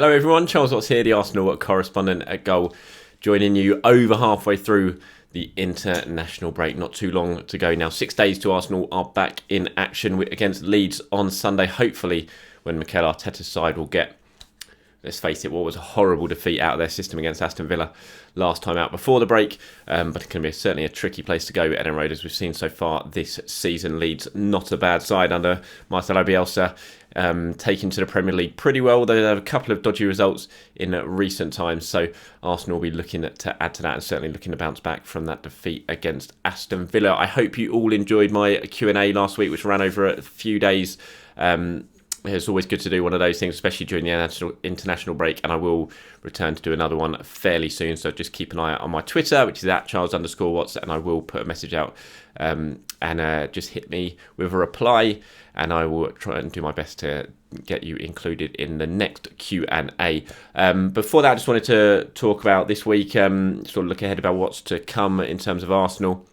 Hello everyone, Charles Watts here, the Arsenal correspondent at Goal, joining you over halfway through the international break. Not too long to go now. 6 days to Arsenal are back in action against Leeds on Sunday, hopefully when Mikel Arteta's side will get, let's face it, what was a horrible defeat out of their system against Aston Villa last time out before the break. But it can be certainly a tricky place to go at Ellen Road, as we've seen so far this season. Leeds, not a bad side under Marcelo Bielsa, taken to the Premier League pretty well, although they have a couple of dodgy results in recent times. So Arsenal will be looking to add to that and certainly looking to bounce back from that defeat against Aston Villa. I hope you all enjoyed my Q&A last week, which ran over a few days. It's always good to do one of those things, especially during the international break, and I will return to do another one fairly soon. So just keep an eye out on my Twitter, which is @Charles_Watts, and I will put a message out and just hit me with a reply, and I will try and do my best to get you included in the next Q&A. Before that, I just wanted to talk about this week, sort of look ahead about what's to come in terms of Arsenal.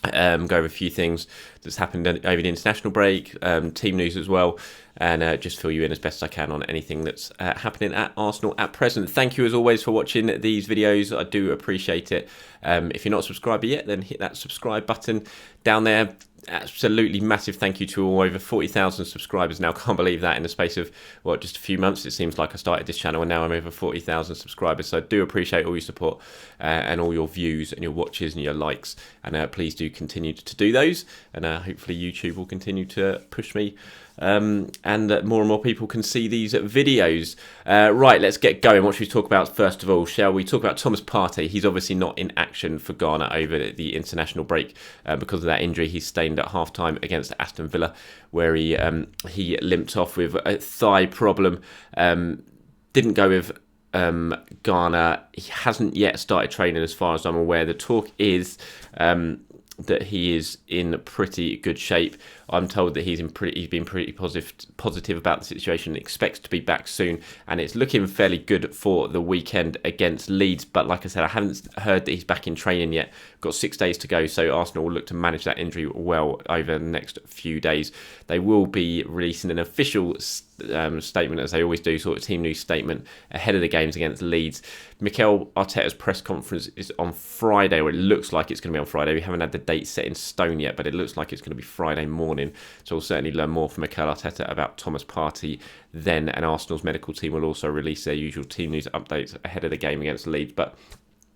Go over a few things that's happened over the international break, team news as well, and just fill you in as best I can on anything that's happening at Arsenal at present. Thank you as always for watching these videos. I do appreciate it. If you're not a subscriber yet, then hit that subscribe button down there. Absolutely massive thank you to all over 40,000 subscribers now. Can't believe that in the space of just a few months. It seems like I started this channel and now I'm over 40,000 subscribers. So I do appreciate all your support and all your views and your watches and your likes, and please do continue to do those, and hopefully YouTube will continue to push me and more and more people can see these videos. Right, let's get going. What should we talk about first of all? Shall we talk about Thomas Partey? He's obviously not in action for Ghana over the international break because of that injury. He's staying at half-time against Aston Villa, where he limped off with a thigh problem. Didn't go with Ghana. He hasn't yet started training as far as I'm aware. The talk is that he is in pretty good shape. I'm told that he's been pretty positive about the situation, expects to be back soon, and it's looking fairly good for the weekend against Leeds. But like I said, I haven't heard that he's back in training yet. Got 6 days to go, so Arsenal will look to manage that injury well over the next few days. They will be releasing an official statement, as they always do, sort of team news statement ahead of the games against Leeds. Mikel Arteta's press conference is on Friday, or it looks like it's going to be on Friday. We haven't had the date set in stone yet, but it looks like it's going to be Friday morning. So we'll certainly learn more from Mikel Arteta about Thomas Partey then, and Arsenal's medical team will also release their usual team news updates ahead of the game against Leeds. But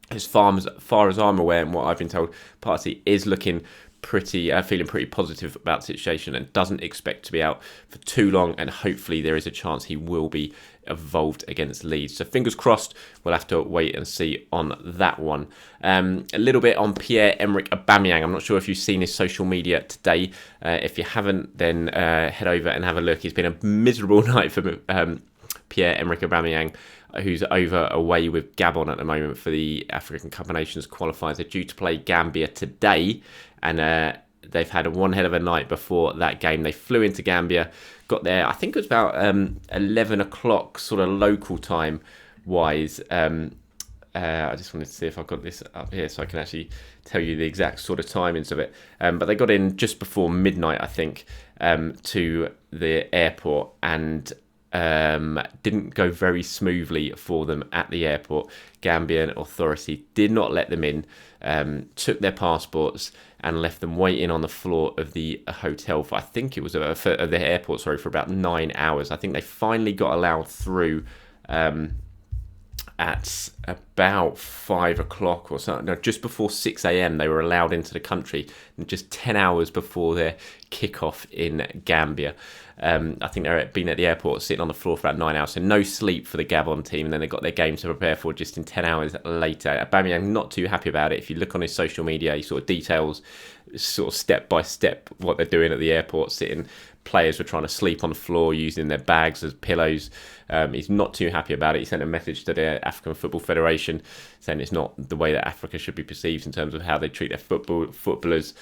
as far as I'm aware and what I've been told, Partey is looking feeling pretty positive about the situation and doesn't expect to be out for too long, and hopefully there is a chance he will be involved against Leeds. So fingers crossed. We'll have to wait and see on that one. A little bit on Pierre-Emerick Aubameyang. I'm not sure if you've seen his social media today. If you haven't, then head over and have a look. It's been a miserable night for Pierre-Emerick Aubameyang, who's away with Gabon at the moment for the African Cup of Nations qualifiers. They're due to play Gambia today, and they've had one hell of a night before that game. They flew into Gambia, got there, I think it was about 11 o'clock sort of local time wise. I just wanted to see if I've got this up here so I can actually tell you the exact sort of timings of it. But they got in just before midnight, I think, to the airport, and didn't go very smoothly for them at the airport. Gambian authority did not let them in, took their passports and left them waiting on the floor of the hotel for, I think it was for the airport, for about 9 hours. I think they finally got allowed through at about 5 o'clock or something. No, just before 6 a.m. they were allowed into the country, and just 10 hours before their kickoff in Gambia. I think they've been at the airport sitting on the floor for about 9 hours, so no sleep for the Gabon team, and then they got their game to prepare for just in 10 hours later. Aubameyang not too happy about it. If you look on his social media, he sort of details sort of step by step what they're doing at the airport, sitting. Players were trying to sleep on the floor using their bags as pillows. He's not too happy about it. He sent a message to the African Football Federation saying it's not the way that Africa should be perceived in terms of how they treat their footballers.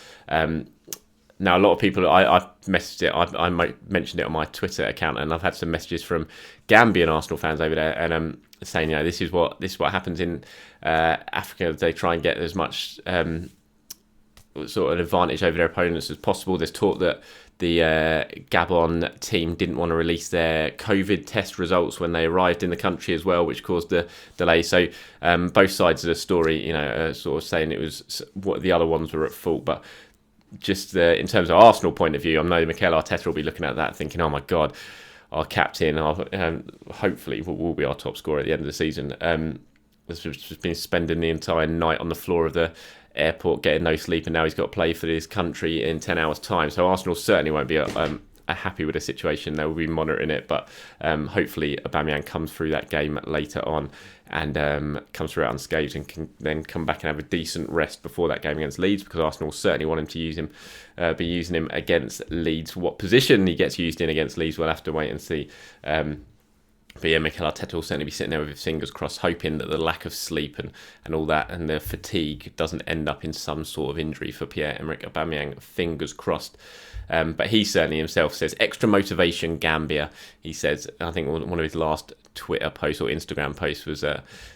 Now, a lot of people, I've messaged it, I mentioned it on my Twitter account, and I've had some messages from Gambian Arsenal fans over there, and saying, this is what happens in Africa. They try and get as much sort of an advantage over their opponents as possible. There's talk that the Gabon team didn't want to release their COVID test results when they arrived in the country as well, which caused the delay. So both sides of the story, are sort of saying it was what the other ones were at fault. But just in terms of Arsenal point of view, I know Mikel Arteta will be looking at that thinking, oh my God, our captain, hopefully will be our top scorer at the end of the season. Has just been spending the entire night on the floor of the airport getting no sleep, and now he's got to play for his country in 10 hours time. So Arsenal certainly won't be happy with the situation. They will be monitoring it, but hopefully Aubameyang comes through that game later on and comes through it unscathed and can then come back and have a decent rest before that game against Leeds, because Arsenal certainly want him to be using him against Leeds. What position he gets used in against Leeds, we'll have to wait and see. But yeah, Mikel Arteta will certainly be sitting there with his fingers crossed, hoping that the lack of sleep and all that and the fatigue doesn't end up in some sort of injury for Pierre-Emerick Aubameyang. Fingers crossed. But he certainly himself says, extra motivation, Gambia. He says, I think one of his last Twitter posts or Instagram posts was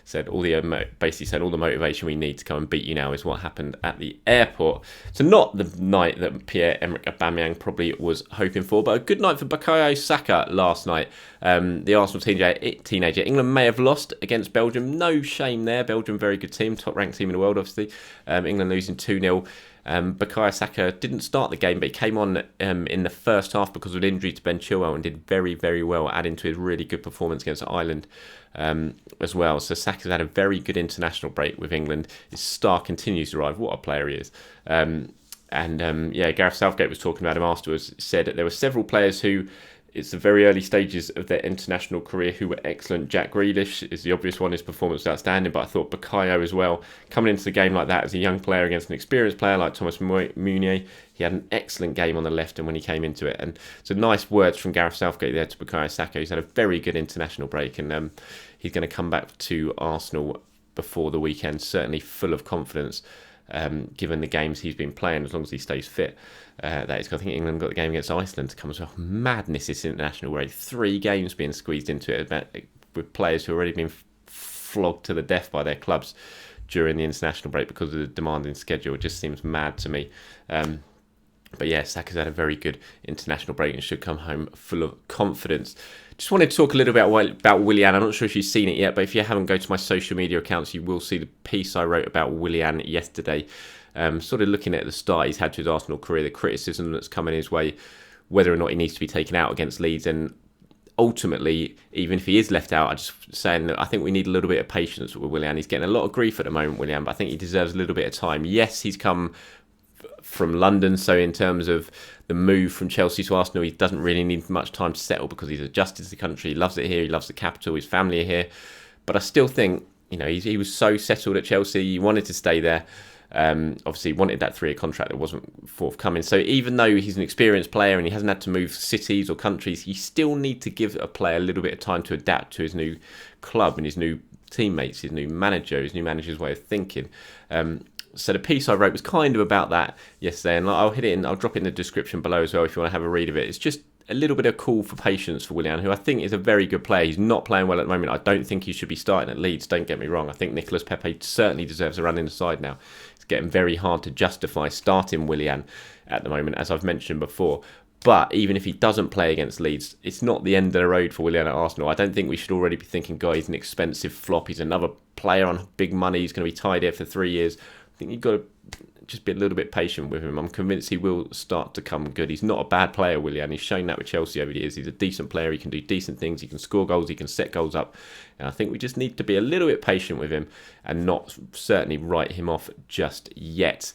said all the motivation we need to come and beat you now is what happened at the airport. So not the night that Pierre-Emerick Aubameyang probably was hoping for, but a good night for Bukayo Saka last night. The Arsenal teenager. England may have lost against Belgium. No shame there. Belgium, very good team, top ranked team in the world, obviously. England losing 2-0. Bukayo Saka didn't start the game, but he came on in the first half because of an injury to Ben Chilwell and did very, very well, adding to his really good performance against Ireland as well. So Saka's had a very good international break with England. His star continues to rise. What a player he is. Gareth Southgate was talking about him afterwards, said that there were several players who, it's the very early stages of their international career, who were excellent. Jack Grealish is the obvious one. His performance was outstanding, but I thought Bukayo as well, coming into the game like that as a young player against an experienced player like Thomas Meunier, he had an excellent game on the left and when he came into it. And so nice words from Gareth Southgate there to Bukayo Saka. He's had a very good international break, and he's going to come back to Arsenal before the weekend, certainly full of confidence. Given the games he's been playing, as long as he stays fit. I think England got the game against Iceland to come as well. Madness, this international break. 3 games being squeezed into it with players who have already been flogged to the death by their clubs during the international break because of the demanding schedule. It just seems mad to me. But yeah, Saka's had a very good international break and should come home full of confidence. Just wanted to talk a little bit about Willian. I'm not sure if you've seen it yet, but if you haven't, go to my social media accounts. You will see the piece I wrote about Willian yesterday. Sort of looking at the start he's had to his Arsenal career, the criticism that's coming his way, whether or not he needs to be taken out against Leeds. And ultimately, even if he is left out, I'm just saying that I think we need a little bit of patience with Willian. He's getting a lot of grief at the moment, Willian, but I think he deserves a little bit of time. Yes, he's come from London, so in terms of the move from Chelsea to Arsenal, he doesn't really need much time to settle because he's adjusted to the country. He loves it here. He loves the capital. His family are here. But I still think, he was so settled at Chelsea. He wanted to stay there. Obviously, he wanted that 3-year contract that wasn't forthcoming. So even though he's an experienced player and he hasn't had to move cities or countries, you still need to give a player a little bit of time to adapt to his new club and his new teammates, his new manager's way of thinking. So the piece I wrote was kind of about that yesterday, and I'll drop it in the description below as well if you want to have a read of it. It's just a little bit of call for patience for Willian, who I think is a very good player. He's not playing well at the moment. I don't think he should be starting at Leeds, don't get me wrong. I think Nicolas Pepe certainly deserves a run in the side now. It's getting very hard to justify starting Willian at the moment, as I've mentioned before. But even if he doesn't play against Leeds, it's not the end of the road for Willian at Arsenal. I don't think we should already be thinking, God, he's an expensive flop. He's another player on big money. He's going to be tied here for 3 years. I think you've got to just be a little bit patient with him. I'm convinced he will start to come good. He's not a bad player, Willian. He's shown that with Chelsea over the years. He's a decent player. He can do decent things. He can score goals. He can set goals up. And I think we just need to be a little bit patient with him and not certainly write him off just yet.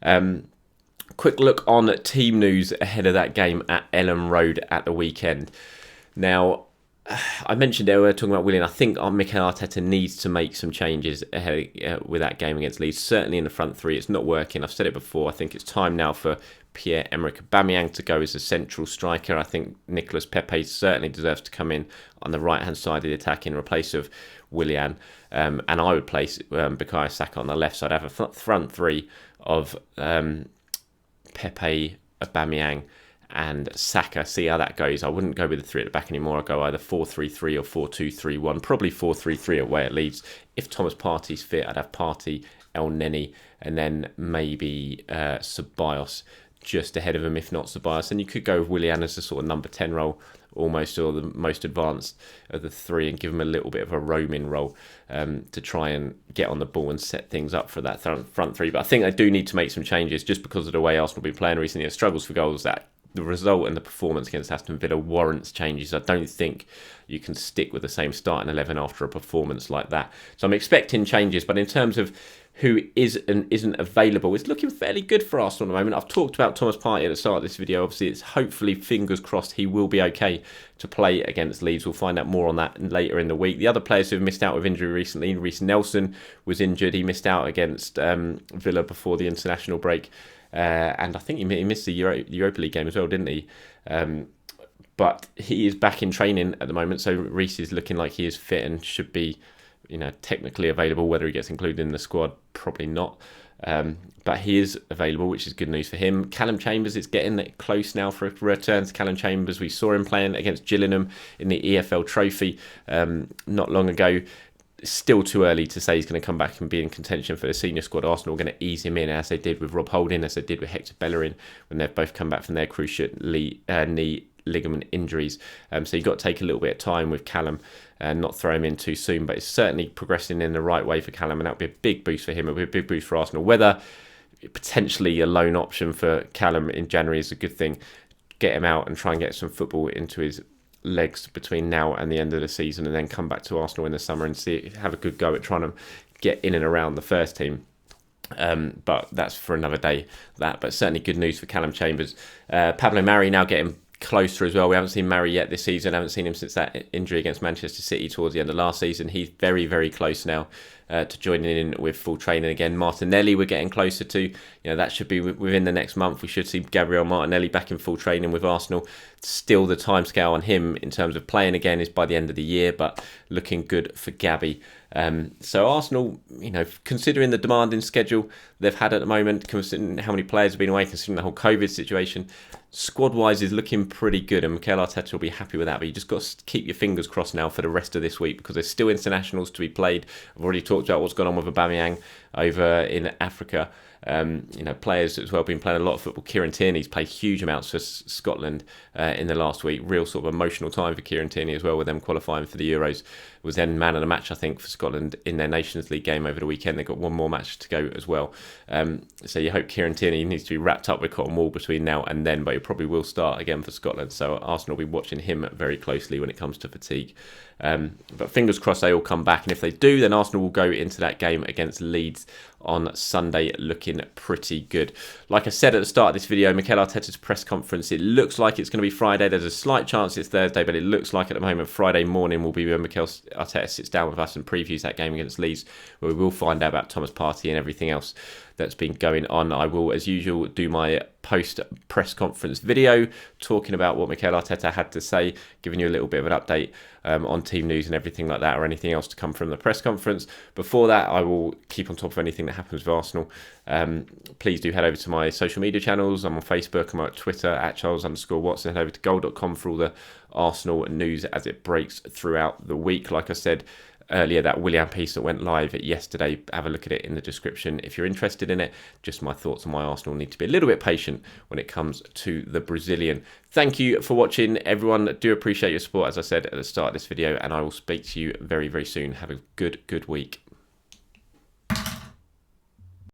Quick look on team news ahead of that game at Elland Road at the weekend. Now, I mentioned earlier talking about Willian. I think Mikel Arteta needs to make some changes ahead with that game against Leeds. Certainly in the front three, it's not working. I've said it before. I think it's time now for Pierre-Emerick Aubameyang to go as a central striker. I think Nicolas Pepe certainly deserves to come in on the right-hand side of the attack in replace of Willian. And I would place Bukayo Saka on the left side. I'd have a front three of Pepe, Aubameyang and Saka. See how that goes. I wouldn't go with the 3 at the back anymore. I'd go either 4-3-3 or 4-2-3-1. Probably 4-3-3 away at Leeds. If Thomas Partey's fit, I'd have Partey, El Neni, and then maybe Ceballos just ahead of him, if not Ceballos. And you could go with Willian as a sort of number 10 role, almost, or the most advanced of the 3, and give him a little bit of a roaming role to try and get on the ball and set things up for that front 3. But I think they do need to make some changes just because of the way Arsenal have been playing recently. It struggles for goals. That the result and the performance against Aston Villa warrants changes. I don't think you can stick with the same starting 11 after a performance like that. So I'm expecting changes, but in terms of who is and isn't available, it's looking fairly good for Arsenal at the moment. I've talked about Thomas Partey at the start of this video. Obviously, it's hopefully, fingers crossed, he will be okay to play against Leeds. We'll find out more on that later in the week. The other players who have missed out with injury recently, Reece Nelson was injured. He missed out against Villa before the international break. And I think he missed the Europa League game as well, didn't he? But he is back in training at the moment, so Reece is looking like he is fit and should be, technically available. Whether he gets included in the squad, probably not. But he is available, which is good news for him. Callum Chambers is getting close now for a return to Callum Chambers. We saw him playing against Gillingham in the EFL Trophy not long ago. Still too early to say he's going to come back and be in contention for the senior squad. Arsenal are going to ease him in, as they did with Rob Holding, as they did with Hector Bellerin, when they've both come back from their cruciate knee ligament injuries. So you've got to take a little bit of time with Callum and not throw him in too soon. But it's certainly progressing in the right way for Callum, and that would be a big boost for him. It would be a big boost for Arsenal. Whether potentially a loan option for Callum in January is a good thing. Get him out and try and get some football into his legs between now and the end of the season, and then come back to Arsenal in the summer and have a good go at trying to get in and around the first team. But that's for another day. But certainly good news for Callum Chambers. Pablo Mari now getting closer as well. We haven't seen Mari yet this season. Haven't seen him since that injury against Manchester City towards the end of last season. He's very, very close now to joining in with full training again. Martinelli we're getting closer to. That should be within the next month. We should see Gabriel Martinelli back in full training with Arsenal. Still, the timescale on him in terms of playing again is by the end of the year, but looking good for Gabby. So Arsenal, considering the demanding schedule they've had at the moment, considering how many players have been away, considering the whole COVID situation, squad-wise is looking pretty good, and Mikel Arteta will be happy with that. But you just got to keep your fingers crossed now for the rest of this week, because there's still internationals to be played. I've already talked about what's gone on with Aubameyang over in Africa. Players as well been playing a lot of football. Kieran Tierney's played huge amounts for Scotland in the last week. Real sort of emotional time for Kieran Tierney as well, with them qualifying for the Euros. Was then man of the match, I think, for Scotland in their Nations League game over the weekend. They've got one more match to go as well. So you hope Kieran Tierney needs to be wrapped up with cotton wool between now and then, but he probably will start again for Scotland. So Arsenal will be watching him very closely when it comes to fatigue. But fingers crossed they all come back, and if they do, then Arsenal will go into that game against Leeds on Sunday looking pretty good. Like I said at the start of this video, Mikel Arteta's press conference, it looks like it's going to be Friday. There's a slight chance it's Thursday, but it looks like at the moment Friday morning will be when Mikel Arteta sits down with us and previews that game against Leeds, where we will find out about Thomas Partey and everything else that's been going on. I will, as usual, do my post-press conference video talking about what Mikel Arteta had to say, giving you a little bit of an update on team news and everything like that, or anything else to come from the press conference. Before that, I will keep on top of anything that happens with Arsenal. Please do head over to my social media channels. I'm on Facebook, I'm on Twitter, @Charles_Watson. Head over to goal.com for all the Arsenal news as it breaks throughout the week. Like I said earlier, that Willian piece that went live yesterday, have a look at it in the description if you're interested in it. Just my thoughts on why Arsenal need to be a little bit patient when it comes to the Brazilian. Thank you for watching, everyone. Do appreciate your support, as I said at the start of this video, and I will speak to you very, very soon. Have a good week.